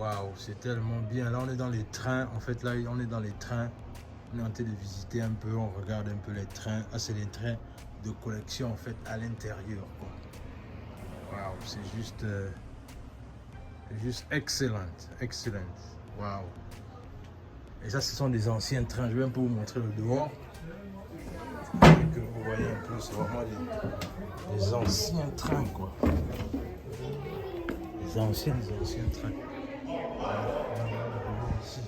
Waouh, c'est tellement bien. Là, on est dans les trains. En fait, là, on est dans les trains. On est en train de visiter un peu. On regarde un peu les trains. Ah, c'est les trains de collection, en fait, à l'intérieur. Waouh, c'est juste excellent. Excellent. Waouh. Et ça, ce sont des anciens trains. Je vais un peu vous montrer le dehors. Et que vous voyez un peu, c'est vraiment les anciens trains, quoi. Les anciens trains. Ici.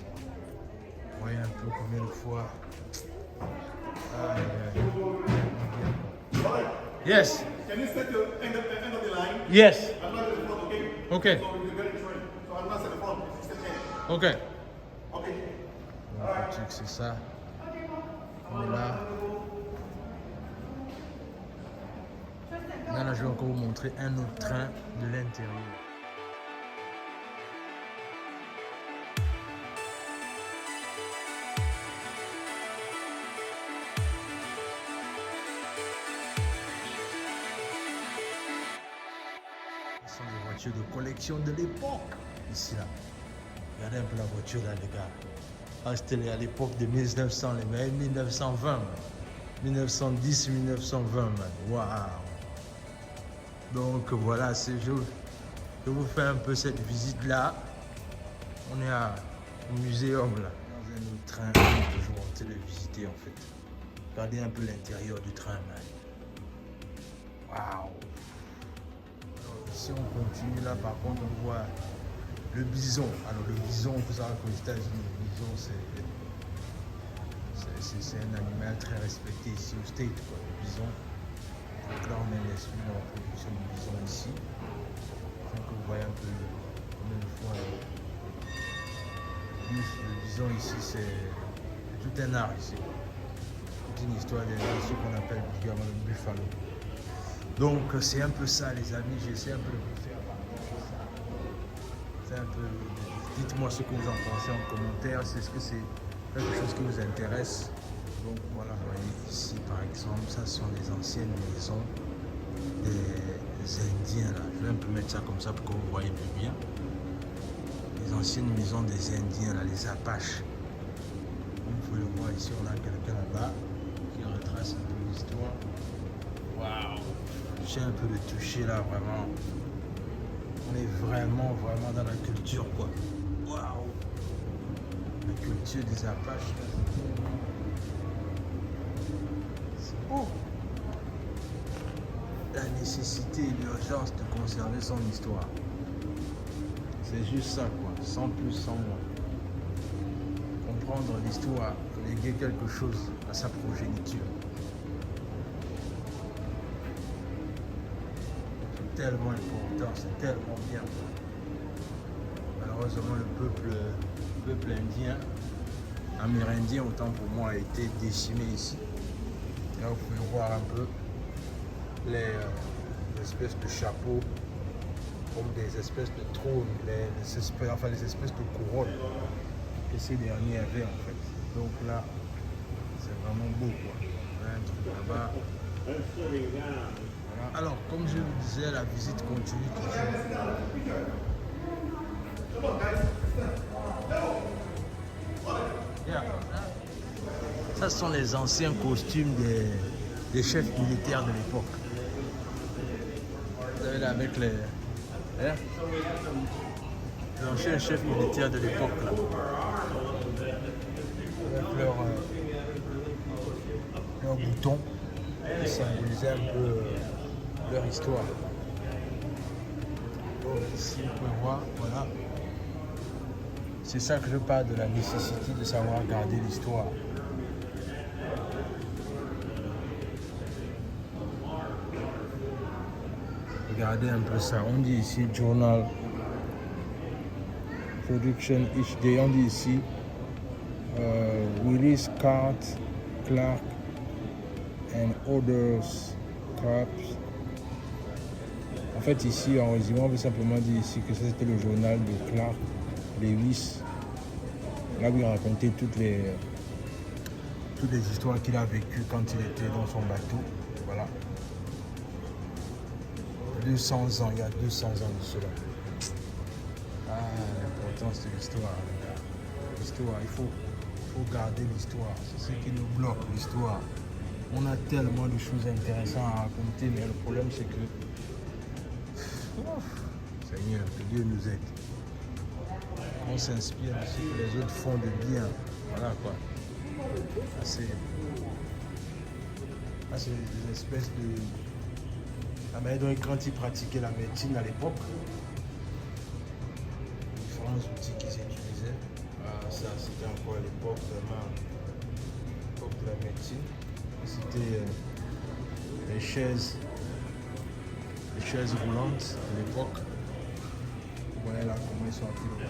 Vous voyez un peu combien de fois. Yes. Can you set the end of the line? Yes. I'm not at the front, okay? Okay. So we're getting trained. So I'm not at the front. It's the end. Okay. Okay. Donc, le truc, c'est ça. On est là. Là, je vais encore vous montrer un autre train de l'intérieur. Ce sont des voitures de collection de l'époque. Ici, là. Regardez un peu la voiture, là, les gars. Ah, c'était à l'époque de 1900, les mecs, 1920, man. 1910, 1920, man. Waouh. Donc voilà, je vous fais un peu cette visite-là. On est au muséum, là. Dans un autre train, on est toujours en train de visiter, en fait. Regardez un peu l'intérieur du train, man. Waouh. Si on continue là, par contre, on voit le bison. Alors le bison, il faut savoir qu'aux États-Unis, le bison, c'est un animal très respecté ici au States, quoi. Le bison. Donc là, on est dans la production du bison ici. Donc vous voyez un peu combien de fois le bison ici, c'est tout un art ici. Toute une histoire de ce qu'on appelle vulgairement le buffalo. Donc c'est un peu ça, les amis. J'essaie un peu de vous faire partager ça. C'est un peu. Dites-moi ce que vous en pensez en commentaire. C'est ce que c'est quelque chose qui vous intéresse. Donc voilà, vous voyez ici par exemple, ça sont les anciennes maisons des Indiens là. Je vais un peu mettre ça comme ça pour que vous voyez plus bien. Les anciennes maisons des Indiens là, les Apaches. Comme vous pouvez le voir ici, on a quelqu'un là-bas qui retrace un peu l'histoire. Waouh! J'ai un peu le toucher là, vraiment. On est vraiment dans la culture quoi. Waouh! La culture des Apaches. C'est beau. La nécessité et l'urgence de conserver son histoire. C'est juste ça quoi, sans plus, sans moins. Comprendre l'histoire, léguer quelque chose à sa progéniture. C'est tellement important, c'est tellement bien. Malheureusement, le peuple indien, amérindien autant pour moi, a été décimé ici. Là, vous pouvez voir un peu les espèces de chapeaux, comme des espèces de trônes, les espèces de couronnes que ces derniers avaient en fait. Donc là, c'est vraiment beau quoi. Un truc là-bas. Voilà. Alors, comme je vous disais, la visite continue toujours. Yeah. Ça, ce sont les anciens costumes des chefs militaires de l'époque. Vous avez là avec les anciens chefs militaires de l'époque là. Avec leurs boutons qui symbolisaient un peu leur histoire. Donc ici on peut voir, voilà. C'est ça que je parle de la nécessité de savoir garder l'histoire. Regardez un peu ça. On dit ici Journal Production each day. On dit ici Willis, Clark and others crops. En fait ici en résumé on peut simplement dire ici que c'était le journal de Clark Lewis. Là où il racontait toutes les histoires qu'il a vécues quand il était dans son bateau. Voilà. 200 ans, il y a 200 ans de cela. Ah, l'importance de l'histoire, les gars. L'histoire, il faut garder l'histoire. C'est ce qui nous bloque, l'histoire. On a tellement de choses intéressantes à raconter, mais le problème c'est que... Seigneur, que Dieu nous aide. On s'inspire aussi que les autres font de bien. Voilà quoi. C'est des espèces de... La manière dont quand ils pratiquaient la médecine à l'époque, différents outils qu'ils utilisaient. Ça, c'était encore à l'époque, vraiment, l'époque de la médecine. C'était les chaises roulantes de l'époque. Vous voyez là comment ils sont appelés.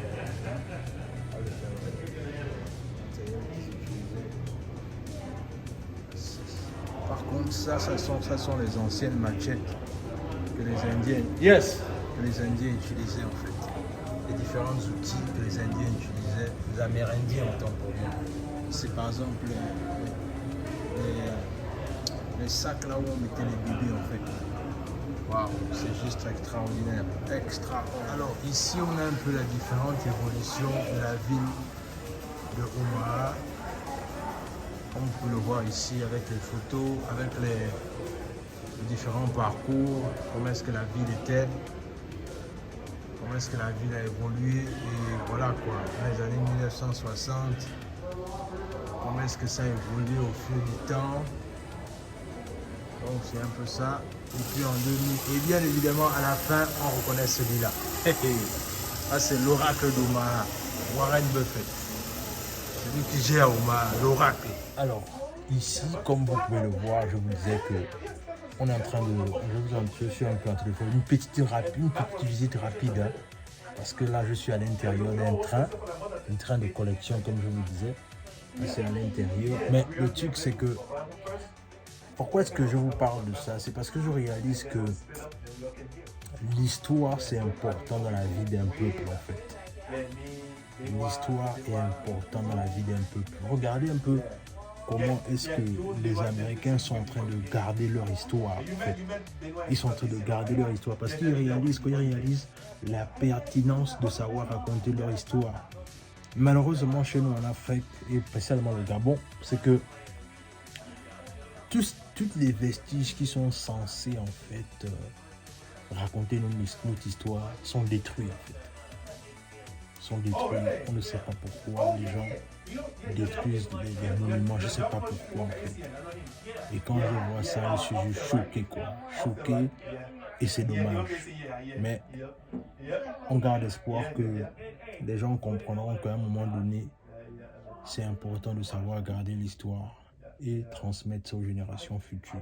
Par contre, ça sont les anciennes machettes que les Indiens, que les Indiens utilisaient en fait. Les différents outils que les Indiens utilisaient, les Amérindiens autant pour moi. C'est par exemple les sacs là où on mettait les bébés en fait. Waouh, c'est juste extraordinaire. Alors ici on a un peu la différente évolution de la ville de Omaha. Comme vous pouvez le voir ici avec les photos, avec les différents parcours, comment est-ce que la ville était, comment est-ce que la ville a évolué et voilà quoi, dans les années 1960, comment est-ce que ça a évolué au fil du temps. Donc c'est un peu ça. Et puis en 2000, et bien évidemment à la fin on reconnaît celui-là. Ça c'est l'oracle d'Omaha, Warren Buffett. Celui qui gère Omaha, l'oracle. Alors, ici, comme vous pouvez le voir, je vous disais que on est en train de... Je suis un peu en train de faire une petite visite rapide. Hein, parce que là, je suis à l'intérieur d'un train. Un train de collection, comme je vous disais. C'est à l'intérieur. Mais le truc, c'est que... Pourquoi est-ce que je vous parle de ça? C'est parce que je réalise que l'histoire, c'est important dans la vie d'un peuple, en fait. L'histoire est importante dans la vie d'un peuple. Regardez un peu comment est-ce que les Américains sont en train de garder leur histoire. En fait. Ils sont en train de garder leur histoire parce qu'ils réalisent la pertinence de savoir raconter leur histoire. Malheureusement, chez nous en Afrique, et spécialement le Gabon, c'est que toutes les vestiges qui sont censés en fait raconter notre histoire sont détruits en fait. On ne sait pas pourquoi les gens détruisent les monuments, je ne sais pas pourquoi en fait. Et quand je vois ça, je suis juste choqué quoi, choqué et c'est dommage. Mais on garde espoir que les gens comprendront qu'à un moment donné, c'est important de savoir garder l'histoire et transmettre ça aux générations futures.